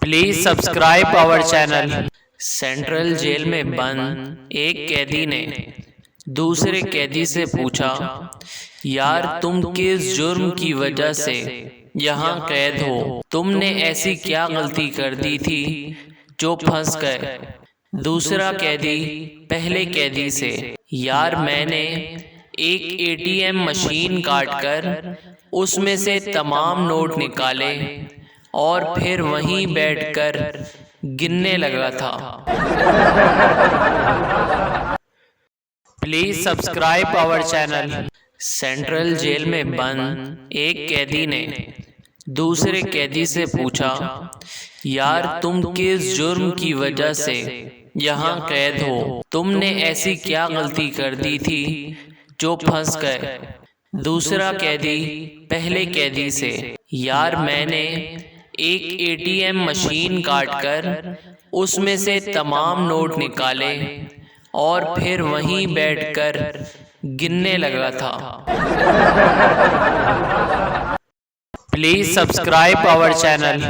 Please subscribe our channel. Central jail میں بند ایک قیدی نے دوسرے قیدی سے پوچھا، یار تم کس جرم کی وجہ سے یہاں قید ہو؟ تم نے ایسی کیا غلطی کر دی تھی جو پھنس گئے؟ دوسرا قیدی پہلے قیدی سے، یار میں نے ایک ATM مشین کاٹ کر اس میں سے تمام نوٹ نکالے اور پھر وہیں بیٹھ کر گننے لگا تھا۔ Please subscribe our channel. Central jail میں بند ایک قیدی نے دوسرے قیدی سے پوچھا، یار تم کس جرم کی وجہ سے یہاں قید ہو؟ تم نے ایسی کیا غلطی کر دی تھی جو پھنس گئے؟ دوسرا قیدی پہلے قیدی سے، یار میں نے ایک ATM مشین کاٹ کر اس میں سے تمام نوٹ نکالے اور پھر وہیں بیٹھ کر گننے لگا تھا۔ Please subscribe our channel.